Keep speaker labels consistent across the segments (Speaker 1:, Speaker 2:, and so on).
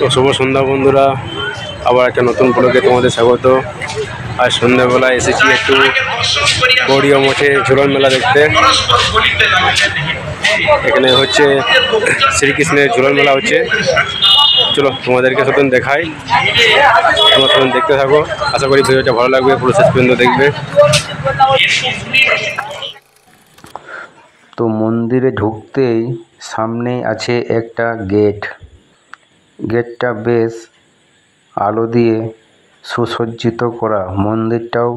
Speaker 1: তো শুভ সন্ধ্যা বন্ধুরা, আবার একটা নতুন ব্লগে তোমাদের স্বাগত। আজ সন্ধ্যাবেলায় এসেছি একটু গড়িয়া মঠে ঝুলন মেলা দেখতে। এখানে হচ্ছে শ্রীকৃষ্ণের ঝুলন মেলা হচ্ছে। চলো তোমাদেরকে সেদিন দেখাই, তোমরা সেদিন দেখতে থাকো। আশা করি ভিডিওটা ভালো লাগবে, পুরো শেষ পর্যন্ত দেখবে।
Speaker 2: তো মন্দিরে ঢুকতেই সামনেই আছে একটা গেট। গেটটা বেশ আলো দিয়ে সুসজ্জিত করা। মন্দিরটাও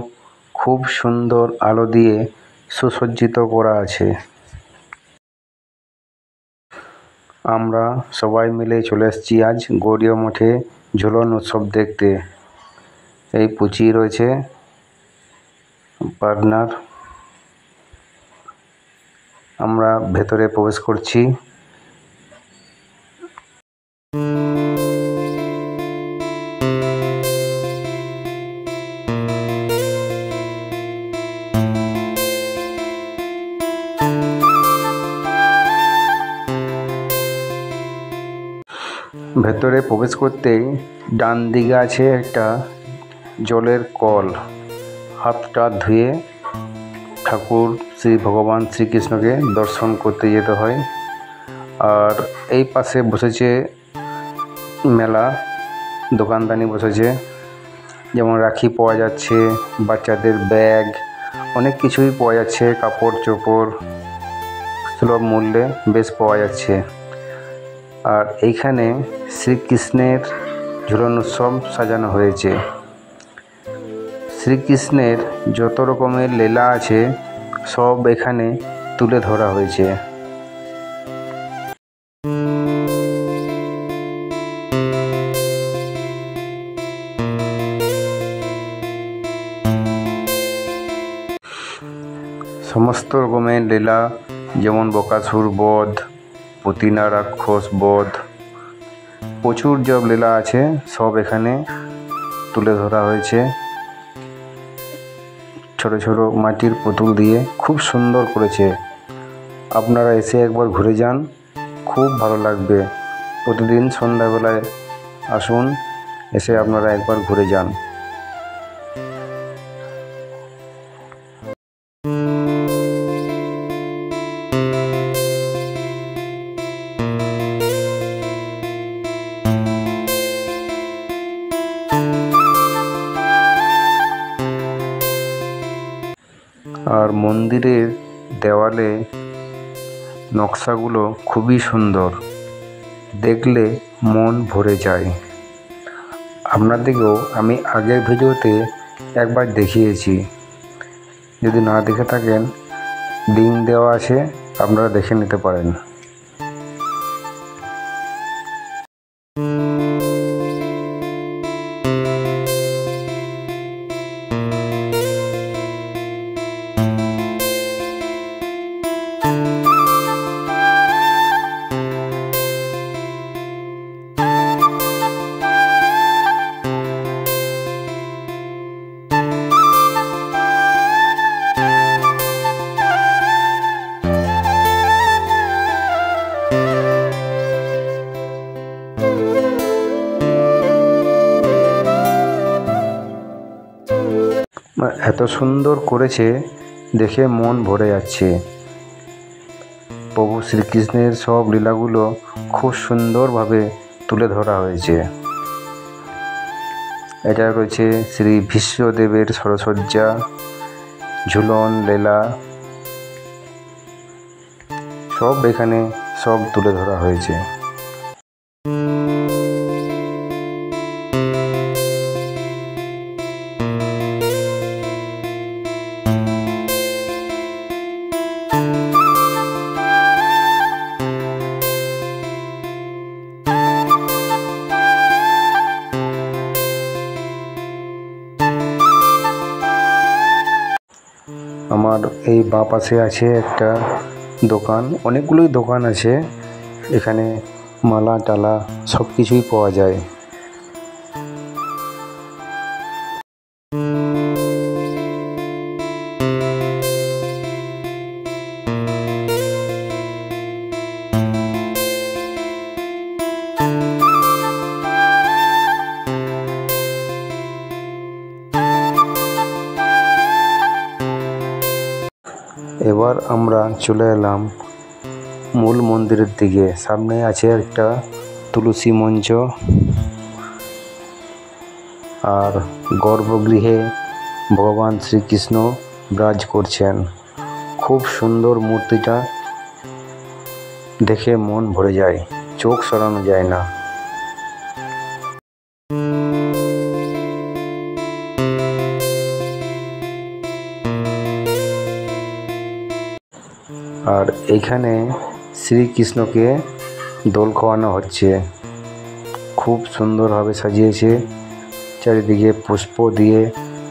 Speaker 2: খুব সুন্দর আলো দিয়ে সুসজ্জিত করা আছে। আমরা সবাই মিলে চলে এসেছি আজ গড়িয়া মঠে ঝুলন উৎসব দেখতে। এই পুচি রয়েছে পার্টনার। আমরা ভেতরে প্রবেশ করছি। ভেতরে প্রবেশ করতেই ডান দিকে আছে একটা জলের কল। হাতটা ধুয়ে ঠাকুর শ্রী ভগবান শ্রীকৃষ্ণকে দর্শন করতে যেতে হয়। আর এই পাশে বসেছে মেলা, দোকানদানি বসেছে, যেমন রাখি পাওয়া যাচ্ছে, বাচ্চাদের ব্যাগ, অনেক কিছুই পাওয়া যাচ্ছে। কাপড় চোপড় সুলভ মূল্যে বেশ পাওয়া যাচ্ছে। আর এইখানে শ্রীকৃষ্ণের ঝুলন উৎসব সাজানো হয়েছে। শ্রীকৃষ্ণের যত রকমের লীলা আছে সব এখানে তুলে ধরা হয়েছে। সমস্ত রকমের লীলা, যেমন বকাসুর বধ, পুতিনা রাক্ষস বধ, প্রচুর সব লীলা আছে, সব এখানে তুলে ধরা হয়েছে। ছোট ছোট মাটির পুতুল দিয়ে খুব সুন্দর করেছে। আপনারা এসে একবার ঘুরে যান, খুব ভালো লাগবে। প্রতিদিন সন্ধ্যাবেলায় আসুন, এসে আপনারা একবার ঘুরে যান। আর মন্দিরের দেওয়ালে নকশাগুলো খুবই সুন্দর, দেখলে মন ভরে যায়। আপনাদেরকেও আমি আগের ভিডিওতে একবার দেখিয়েছি, যদি না দেখে থাকেন লিঙ্ক দেওয়া আছে, আপনারা দেখে নিতে পারেন। এত সুন্দর করেছে, দেখে মন ভরে যাচ্ছে। প্রভু শ্রীকৃষ্ণের সব লীলাগুলো খুব সুন্দরভাবে তুলে ধরা হয়েছে। এটা রয়েছে শ্রী ভীষ্মদেবের সরসজ্জা, ঝুলন লীলা, সব এখানে সব তুলে ধরা হয়েছে। আমার এই বাঁ পাশে আছে একটা দোকান, অনেকগুলোই দোকান আছে এখানে, মালা টালা সব কিছুই পাওয়া যায়। এবার আমরা চলে এলাম মূল মন্দিরের দিকে। সামনে আছে একটা তুলসী মঞ্চ, আর গর্ভগৃহে ভগবান শ্রীকৃষ্ণ বিরাজ করছেন। খুব সুন্দর মূর্তিটা, দেখে মন ভরে যায়, চোখ সরানো যায় না। আর এইখানে শ্রীকৃষ্ণকে দোল খাওয়ানো হচ্ছে। খুব সুন্দরভাবে সাজিয়েছে, চারিদিকে পুষ্প দিয়ে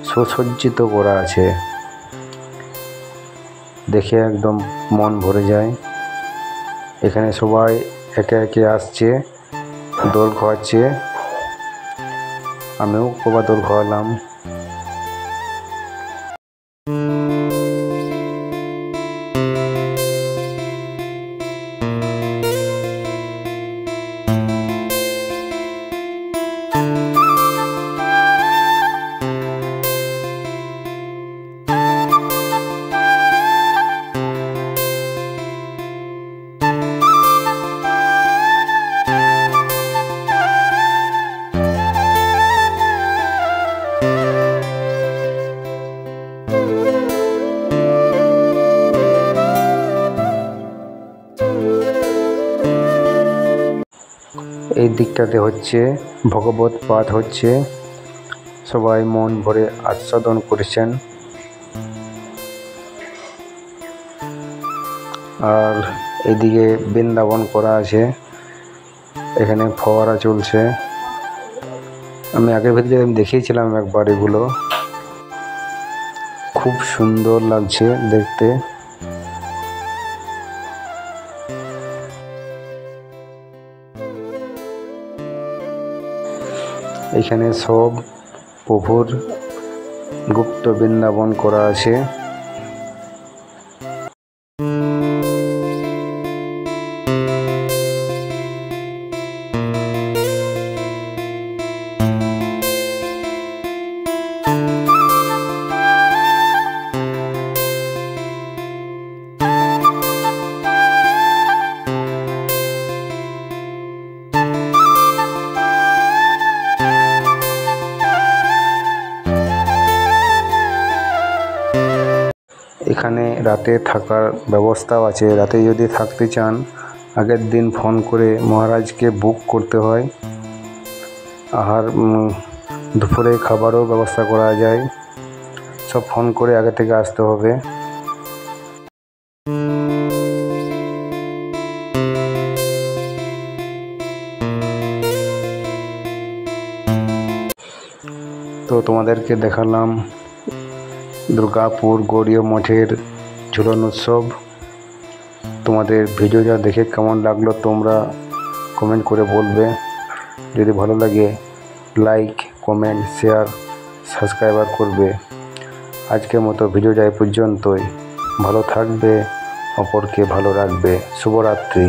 Speaker 2: সুসজ্জিত করা আছে, দেখে একদম মন ভরে যায়। এখানে সবাই একে একে আসছে, দোল খাওয়াচ্ছে। আমিও কবার দোল খাওয়ালাম। এই দিকটাতে হচ্ছে ভগবত পাঠ হচ্ছে, সবাই মন ভরে আস্বাদন করেছেন। আর এদিকে বৃন্দাবন করা আছে, এখানে ফোয়ারা চলছে। আমি আগের ভিডিওতে আমি দেখিয়েছিলাম একবার, এগুলো খুব সুন্দর লাগছে দেখতে। এখানে সব প্রভুর গুপ্ত বৃন্দাবন করা আছে। এখানে রাতে থাকার ব্যবস্থাও আছে। রাতে যদি থাকতে চান, আগের দিন ফোন করে মহারাজকে বুক করতে হয়। আর দুপুরে খাবারও ব্যবস্থা করা যায়, সব ফোন করে আগে থেকে আসতে হবে। তো তোমাদেরকে দেখালাম দুর্গাপুর গৌরীয় মঠের ঝুলন উৎসব। তোমাদের ভিডিওটা দেখে কেমন লাগলো তোমরা কমেন্ট করে বলবে। যদি ভালো লাগে লাইক, কমেন্ট, শেয়ার, সাবস্ক্রাইবার করবে। আজকের মতো ভিডিওটা এই পর্যন্তই। ভালো থাকবে, অপরকে ভালো রাখবে। শুভরাত্রি।